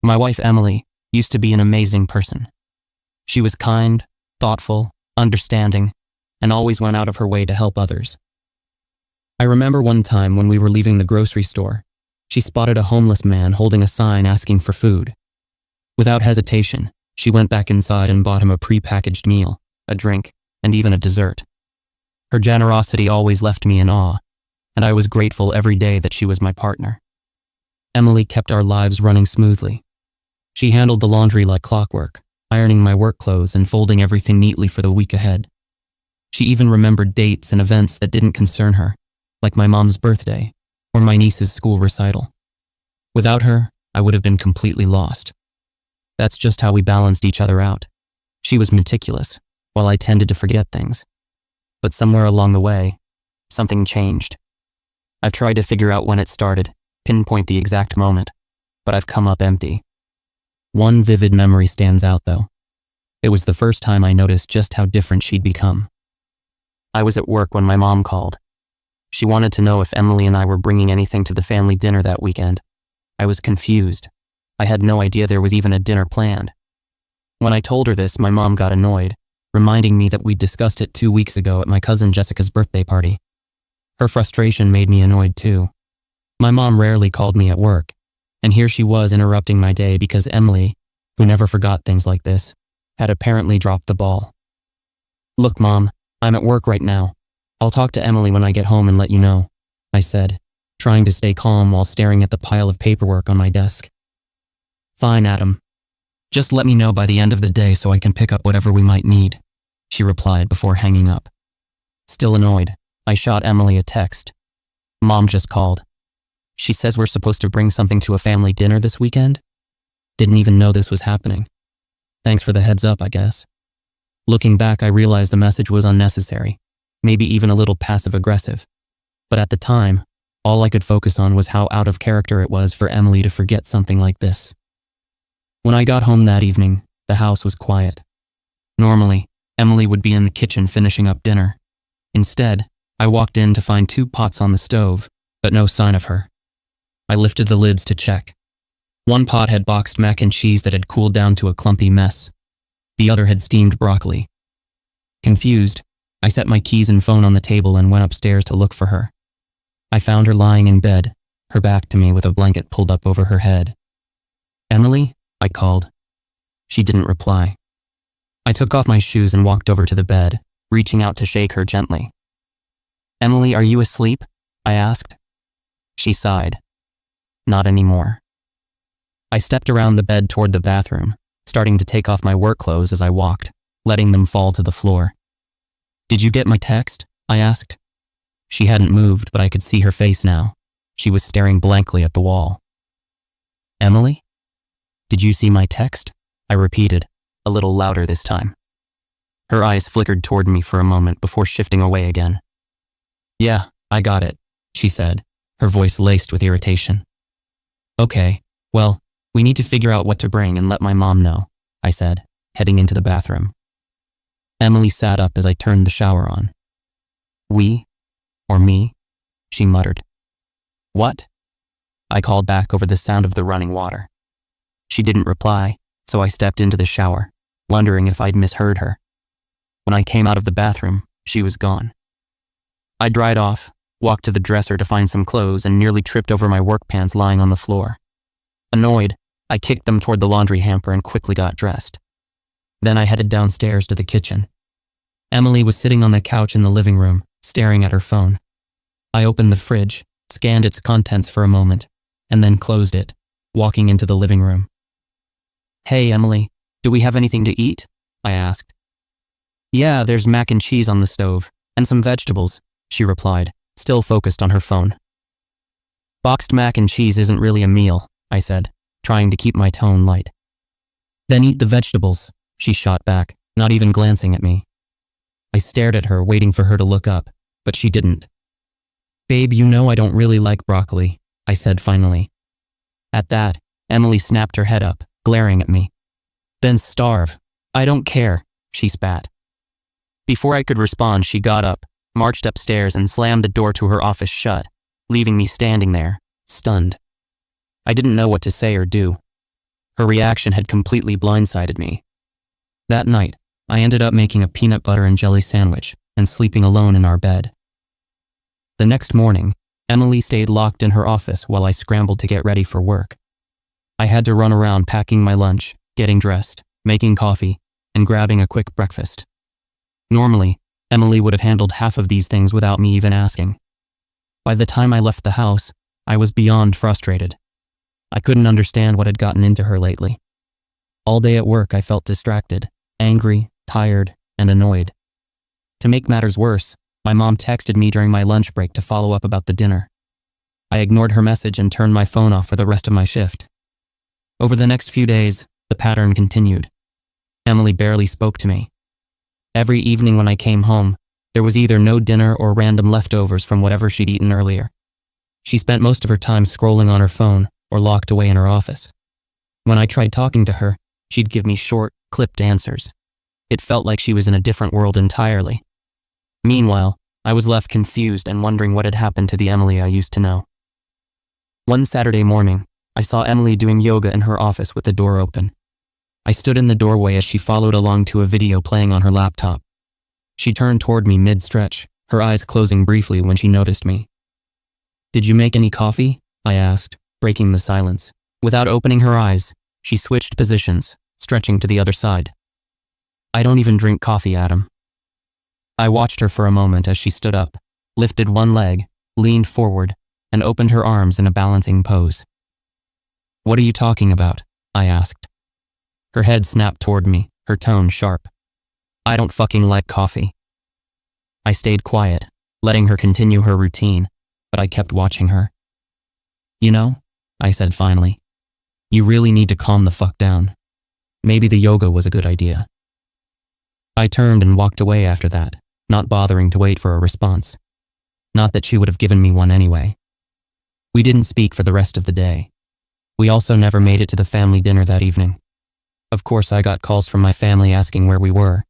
My wife, Emily, used to be an amazing person. She was kind, thoughtful, understanding, and always went out of her way to help others. I remember one time when we were leaving the grocery store, she spotted a homeless man holding a sign asking for food. Without hesitation, she went back inside and bought him a pre-packaged meal, a drink, and even a dessert. Her generosity always left me in awe, and I was grateful every day that she was my partner. Emily kept our lives running smoothly. She handled the laundry like clockwork, ironing my work clothes and folding everything neatly for the week ahead. She even remembered dates and events that didn't concern her, like my mom's birthday or my niece's school recital. Without her, I would have been completely lost. That's just how we balanced each other out. She was meticulous, while I tended to forget things. But somewhere along the way, something changed. I've tried to figure out when it started, pinpoint the exact moment, but I've come up empty. One vivid memory stands out, though. It was the first time I noticed just how different she'd become. I was at work when my mom called. She wanted to know if Emily and I were bringing anything to the family dinner that weekend. I was confused. I had no idea there was even a dinner planned. When I told her this, my mom got annoyed, reminding me that we'd discussed it 2 weeks ago at my cousin Jessica's birthday party. Her frustration made me annoyed too. My mom rarely called me at work, and here she was interrupting my day because Emily, who never forgot things like this, had apparently dropped the ball. "Look, Mom, I'm at work right now. I'll talk to Emily when I get home and let you know," I said, trying to stay calm while staring at the pile of paperwork on my desk. "Fine, Adam. Just let me know by the end of the day so I can pick up whatever we might need," she replied before hanging up. Still annoyed, I shot Emily a text. "Mom just called. She says we're supposed to bring something to a family dinner this weekend? Didn't even know this was happening. Thanks for the heads up, I guess." Looking back, I realized the message was unnecessary, maybe even a little passive-aggressive. But at the time, all I could focus on was how out of character it was for Emily to forget something like this. When I got home that evening, the house was quiet. Normally, Emily would be in the kitchen finishing up dinner. Instead, I walked in to find 2 pots on the stove, but no sign of her. I lifted the lids to check. One pot had boxed mac and cheese that had cooled down to a clumpy mess. The other had steamed broccoli. Confused, I set my keys and phone on the table and went upstairs to look for her. I found her lying in bed, her back to me with a blanket pulled up over her head. "Emily?" I called. She didn't reply. I took off my shoes and walked over to the bed, reaching out to shake her gently. "Emily, are you asleep?" I asked. She sighed. "Not anymore." I stepped around the bed toward the bathroom, starting to take off my work clothes as I walked, letting them fall to the floor. "Did you get my text?" I asked. She hadn't moved, but I could see her face now. She was staring blankly at the wall. "Emily? Did you see my text?" I repeated, a little louder this time. Her eyes flickered toward me for a moment before shifting away again. "Yeah, I got it," she said, her voice laced with irritation. "Okay, well, we need to figure out what to bring and let my mom know," I said, heading into the bathroom. Emily sat up as I turned the shower on. "We? Or me?" she muttered. "What?" I called back over the sound of the running water. She didn't reply, so I stepped into the shower, wondering if I'd misheard her. When I came out of the bathroom, she was gone. I dried off, walked to the dresser to find some clothes, and nearly tripped over my work pants lying on the floor. Annoyed, I kicked them toward the laundry hamper and quickly got dressed. Then I headed downstairs to the kitchen. Emily was sitting on the couch in the living room, staring at her phone. I opened the fridge, scanned its contents for a moment, and then closed it, walking into the living room. "Hey, Emily, do we have anything to eat?" I asked. "Yeah, there's mac and cheese on the stove, and some vegetables," she replied, still focused on her phone. "Boxed mac and cheese isn't really a meal," I said, trying to keep my tone light. "Then eat the vegetables," she shot back, not even glancing at me. I stared at her, waiting for her to look up, but she didn't. "Babe, you know I don't really like broccoli," I said finally. At that, Emily snapped her head up, glaring at me. "Then starve. I don't care," she spat. Before I could respond, she got up, marched upstairs, and slammed the door to her office shut, leaving me standing there, stunned. I didn't know what to say or do. Her reaction had completely blindsided me. That night, I ended up making a peanut butter and jelly sandwich and sleeping alone in our bed. The next morning, Emily stayed locked in her office while I scrambled to get ready for work. I had to run around packing my lunch, getting dressed, making coffee, and grabbing a quick breakfast. Normally, Emily would have handled half of these things without me even asking. By the time I left the house, I was beyond frustrated. I couldn't understand what had gotten into her lately. All day at work, I felt distracted, angry, tired, and annoyed. To make matters worse, my mom texted me during my lunch break to follow up about the dinner. I ignored her message and turned my phone off for the rest of my shift. Over the next few days, the pattern continued. Emily barely spoke to me. Every evening when I came home, there was either no dinner or random leftovers from whatever she'd eaten earlier. She spent most of her time scrolling on her phone or locked away in her office. When I tried talking to her, she'd give me short, clipped answers. It felt like she was in a different world entirely. Meanwhile, I was left confused and wondering what had happened to the Emily I used to know. One Saturday morning, I saw Emily doing yoga in her office with the door open. I stood in the doorway as she followed along to a video playing on her laptop. She turned toward me mid-stretch, her eyes closing briefly when she noticed me. "Did you make any coffee?" I asked, breaking the silence. Without opening her eyes, she switched positions, stretching to the other side. "I don't even drink coffee, Adam." I watched her for a moment as she stood up, lifted one leg, leaned forward, and opened her arms in a balancing pose. "What are you talking about?" I asked. Her head snapped toward me, her tone sharp. "I don't fucking like coffee." I stayed quiet, letting her continue her routine, but I kept watching her. "You know," I said finally, "you really need to calm the fuck down. Maybe the yoga was a good idea." I turned and walked away after that, not bothering to wait for a response. Not that she would have given me one anyway. We didn't speak for the rest of the day. We also never made it to the family dinner that evening. Of course, I got calls from my family asking where we were.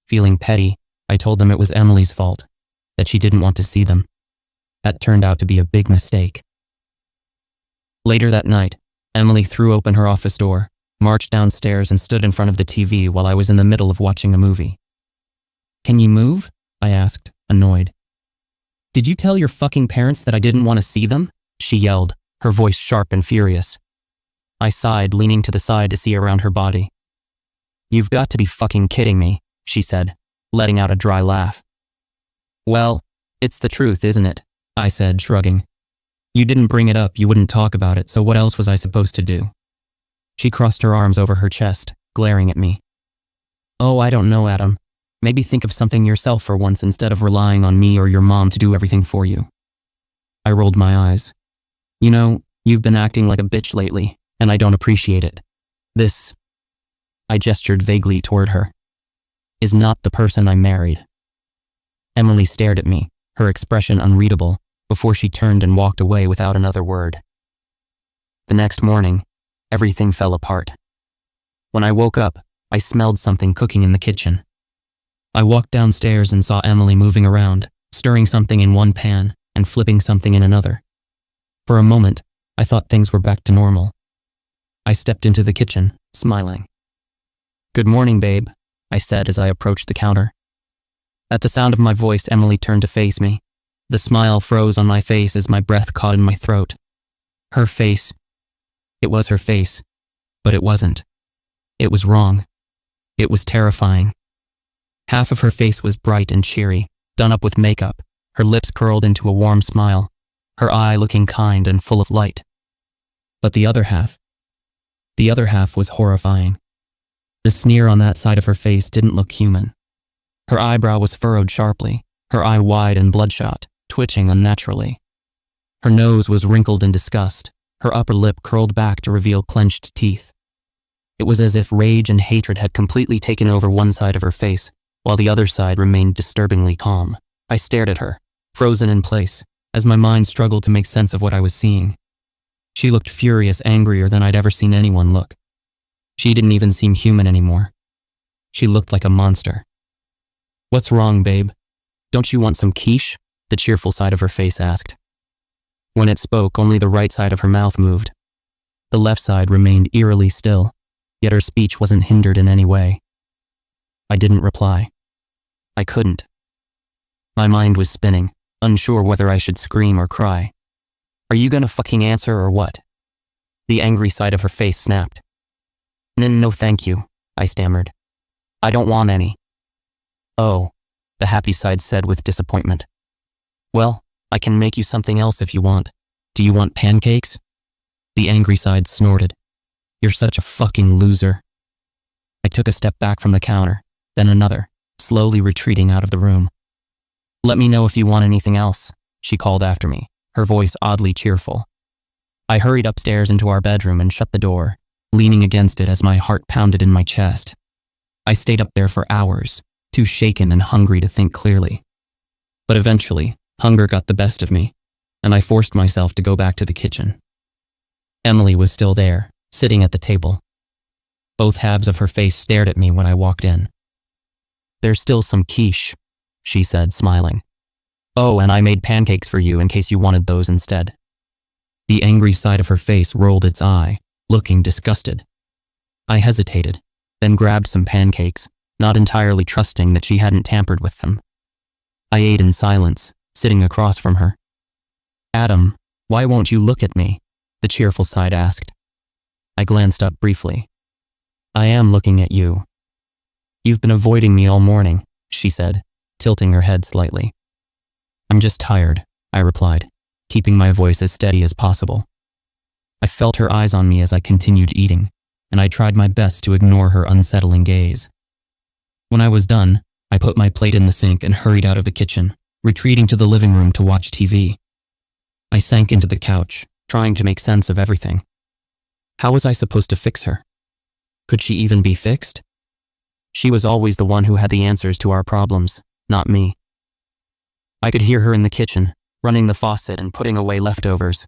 Feeling petty, I told them it was Emily's fault, that she didn't want to see them. That turned out to be a big mistake. Later that night, Emily threw open her office door, marched downstairs and stood in front of the TV while I was in the middle of watching a movie. "Can you move?" I asked, annoyed. "Did you tell your fucking parents that I didn't want to see them?" she yelled, her voice sharp and furious. I sighed, leaning to the side to see around her body. "You've got to be fucking kidding me," she said, letting out a dry laugh. "Well, it's the truth, isn't it?" I said, shrugging. "You didn't bring it up, you wouldn't talk about it, so what else was I supposed to do?" She crossed her arms over her chest, glaring at me. "Oh, I don't know, Adam. Maybe think of something yourself for once instead of relying on me or your mom to do everything for you." I rolled my eyes. "You know, you've been acting like a bitch lately, and I don't appreciate it. This," I gestured vaguely toward her, "is not the person I married." Emily stared at me, her expression unreadable, before she turned and walked away without another word. The next morning, everything fell apart. When I woke up, I smelled something cooking in the kitchen. I walked downstairs and saw Emily moving around, stirring something in one pan and flipping something in another. For a moment, I thought things were back to normal. I stepped into the kitchen, smiling. "Good morning, babe," I said as I approached the counter. At the sound of my voice, Emily turned to face me. The smile froze on my face as my breath caught in my throat. Her face. It was her face, but it wasn't. It was wrong. It was terrifying. Half of her face was bright and cheery, done up with makeup, her lips curled into a warm smile, her eye looking kind and full of light. But the other half was horrifying. The sneer on that side of her face didn't look human. Her eyebrow was furrowed sharply, her eye wide and bloodshot, twitching unnaturally. Her nose was wrinkled in disgust, her upper lip curled back to reveal clenched teeth. It was as if rage and hatred had completely taken over one side of her face, while the other side remained disturbingly calm. I stared at her, frozen in place, as my mind struggled to make sense of what I was seeing. She looked furious, angrier than I'd ever seen anyone look. She didn't even seem human anymore. She looked like a monster. "What's wrong, babe? Don't you want some quiche?" the cheerful side of her face asked. When it spoke, only the right side of her mouth moved. The left side remained eerily still, yet her speech wasn't hindered in any way. I didn't reply. I couldn't. My mind was spinning, unsure whether I should scream or cry. Are you gonna fucking answer or what? The angry side of her face snapped. No thank you, I stammered. I don't want any. Oh, the happy side said with disappointment. Well, I can make you something else if you want. Do you want pancakes? The angry side snorted. You're such a fucking loser. I took a step back from the counter, then another, slowly retreating out of the room. Let me know if you want anything else, she called after me, her voice oddly cheerful. I hurried upstairs into our bedroom and shut the door, leaning against it as my heart pounded in my chest. I stayed up there for hours, too shaken and hungry to think clearly. But eventually, hunger got the best of me, and I forced myself to go back to the kitchen. Emily was still there, sitting at the table. Both halves of her face stared at me when I walked in. There's still some quiche, she said, smiling. Oh, and I made pancakes for you in case you wanted those instead. The angry side of her face rolled its eye, looking disgusted. I hesitated, then grabbed some pancakes, not entirely trusting that she hadn't tampered with them. I ate in silence, sitting across from her. Adam, why won't you look at me? The cheerful side asked. I glanced up briefly. I am looking at you. You've been avoiding me all morning, she said, tilting her head slightly. I'm just tired, I replied, keeping my voice as steady as possible. I felt her eyes on me as I continued eating, and I tried my best to ignore her unsettling gaze. When I was done, I put my plate in the sink and hurried out of the kitchen, retreating to the living room to watch TV. I sank into the couch, trying to make sense of everything. How was I supposed to fix her? Could she even be fixed? She was always the one who had the answers to our problems, not me. I could hear her in the kitchen, running the faucet and putting away leftovers.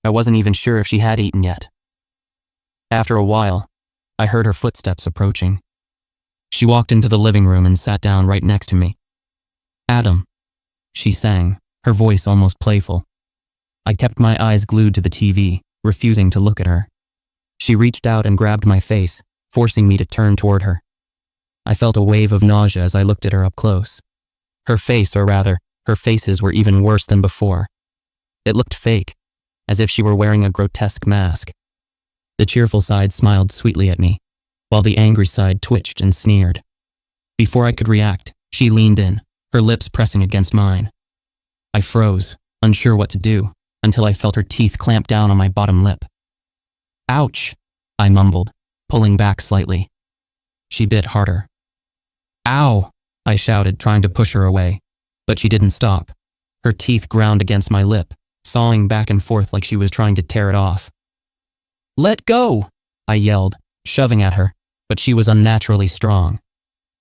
I wasn't even sure if she had eaten yet. After a while, I heard her footsteps approaching. She walked into the living room and sat down right next to me. Adam, she sang, her voice almost playful. I kept my eyes glued to the TV, refusing to look at her. She reached out and grabbed my face, forcing me to turn toward her. I felt a wave of nausea as I looked at her up close. Her face, or rather, her faces were even worse than before. It looked fake, as if she were wearing a grotesque mask. The cheerful side smiled sweetly at me, while the angry side twitched and sneered. Before I could react, she leaned in, her lips pressing against mine. I froze, unsure what to do, until I felt her teeth clamp down on my bottom lip. Ouch, I mumbled, pulling back slightly. She bit harder. Ow, I shouted, trying to push her away, but she didn't stop. Her teeth ground against my lip, sawing back and forth like she was trying to tear it off. Let go, I yelled, shoving at her, but she was unnaturally strong.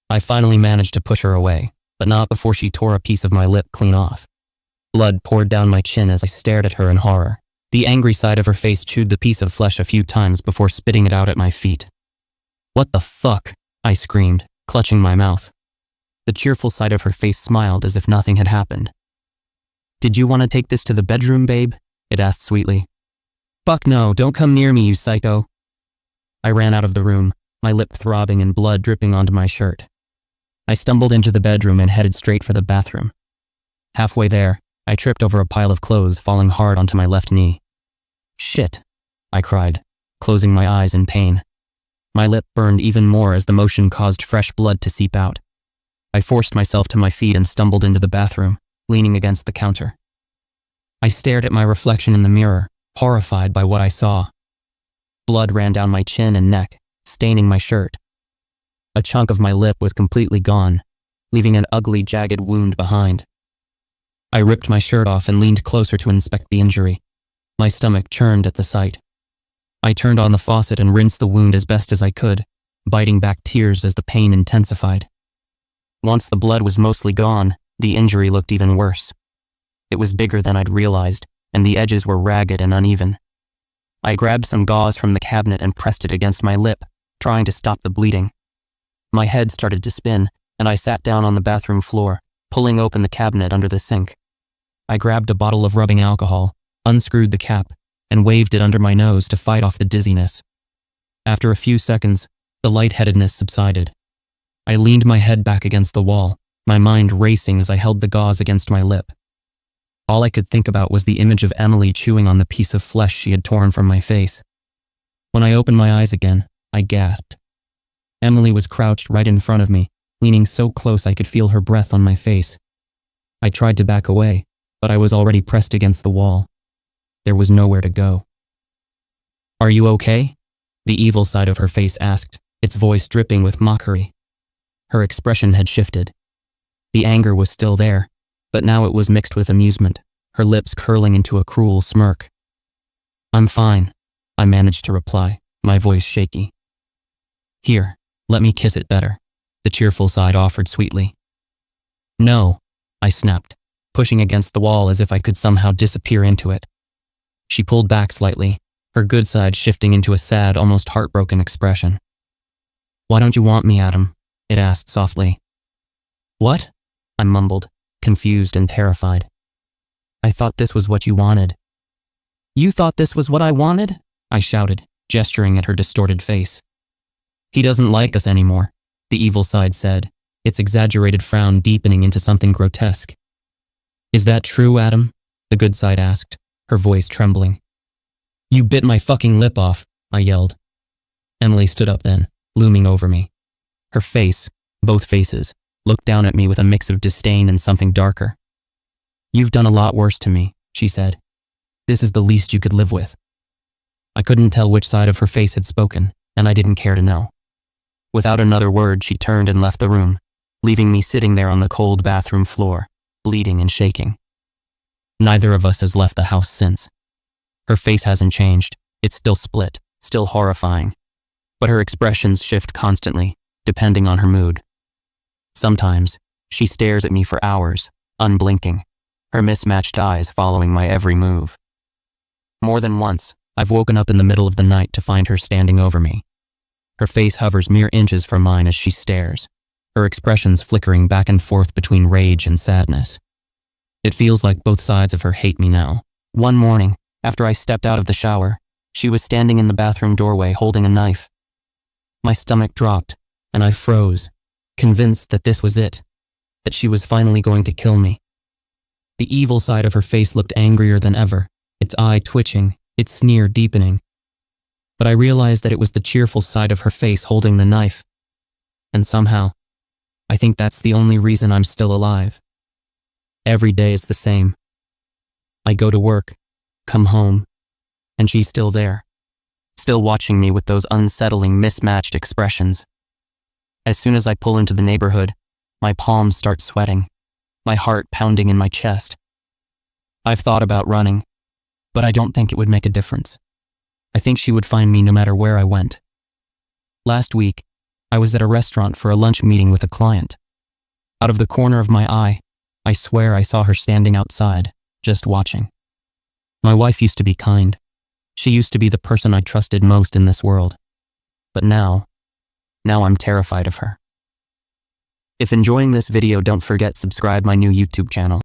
I finally managed to push her away, but not before she tore a piece of my lip clean off. Blood poured down my chin as I stared at her in horror. The angry side of her face chewed the piece of flesh a few times before spitting it out at my feet. What the fuck? I screamed, clutching my mouth. The cheerful side of her face smiled as if nothing had happened. Did you want to take this to the bedroom, babe? It asked sweetly. Fuck no, don't come near me, you psycho. I ran out of the room, my lip throbbing and blood dripping onto my shirt. I stumbled into the bedroom and headed straight for the bathroom. Halfway there, I tripped over a pile of clothes, falling hard onto my left knee. Shit, I cried, closing my eyes in pain. My lip burned even more as the motion caused fresh blood to seep out. I forced myself to my feet and stumbled into the bathroom, leaning against the counter. I stared at my reflection in the mirror, horrified by what I saw. Blood ran down my chin and neck, staining my shirt. A chunk of my lip was completely gone, leaving an ugly, jagged wound behind. I ripped my shirt off and leaned closer to inspect the injury. My stomach churned at the sight. I turned on the faucet and rinsed the wound as best as I could, biting back tears as the pain intensified. Once the blood was mostly gone, the injury looked even worse. It was bigger than I'd realized, and the edges were ragged and uneven. I grabbed some gauze from the cabinet and pressed it against my lip, trying to stop the bleeding. My head started to spin, and I sat down on the bathroom floor, pulling open the cabinet under the sink. I grabbed a bottle of rubbing alcohol, unscrewed the cap, and waved it under my nose to fight off the dizziness. After a few seconds, the lightheadedness subsided. I leaned my head back against the wall, my mind racing as I held the gauze against my lip. All I could think about was the image of Emily chewing on the piece of flesh she had torn from my face. When I opened my eyes again, I gasped. Emily was crouched right in front of me, leaning so close I could feel her breath on my face. I tried to back away, but I was already pressed against the wall. There was nowhere to go. "Are you okay?" the evil side of her face asked, its voice dripping with mockery. Her expression had shifted. The anger was still there, but now it was mixed with amusement, her lips curling into a cruel smirk. "I'm fine," I managed to reply, my voice shaky. "Here, let me kiss it better," the cheerful side offered sweetly. "No," I snapped, pushing against the wall as if I could somehow disappear into it. She pulled back slightly, her good side shifting into a sad, almost heartbroken expression. "Why don't you want me, Adam?" it asked softly. "What?" I mumbled, confused and terrified. "I thought this was what you wanted." "You thought this was what I wanted?" I shouted, gesturing at her distorted face. "He doesn't like us anymore," the evil side said, its exaggerated frown deepening into something grotesque. "Is that true, Adam?" the good side asked, her voice trembling. "You bit my fucking lip off," I yelled. Emily stood up then, looming over me. Her face, both faces, looked down at me with a mix of disdain and something darker. "You've done a lot worse to me," she said. "This is the least you could live with." I couldn't tell which side of her face had spoken, and I didn't care to know. Without another word, she turned and left the room, leaving me sitting there on the cold bathroom floor, bleeding and shaking. Neither of us has left the house since. Her face hasn't changed, it's still split, still horrifying. But her expressions shift constantly, depending on her mood. Sometimes, she stares at me for hours, unblinking, her mismatched eyes following my every move. More than once, I've woken up in the middle of the night to find her standing over me. Her face hovers mere inches from mine as she stares, her expressions flickering back and forth between rage and sadness. It feels like both sides of her hate me now. One morning, after I stepped out of the shower, she was standing in the bathroom doorway holding a knife. My stomach dropped, and I froze, convinced that this was it, that she was finally going to kill me. The evil side of her face looked angrier than ever, its eye twitching, its sneer deepening. But I realized that it was the cheerful side of her face holding the knife. And somehow, I think that's the only reason I'm still alive. Every day is the same. I go to work, come home, and she's still there, still watching me with those unsettling, mismatched expressions. As soon as I pull into the neighborhood, my palms start sweating, my heart pounding in my chest. I've thought about running, but I don't think it would make a difference. I think she would find me no matter where I went. Last week, I was at a restaurant for a lunch meeting with a client. Out of the corner of my eye, I swear I saw her standing outside, just watching. My wife used to be kind. She used to be the person I trusted most in this world. But now I'm terrified of her. If enjoying this video, don't forget subscribe my new YouTube channel.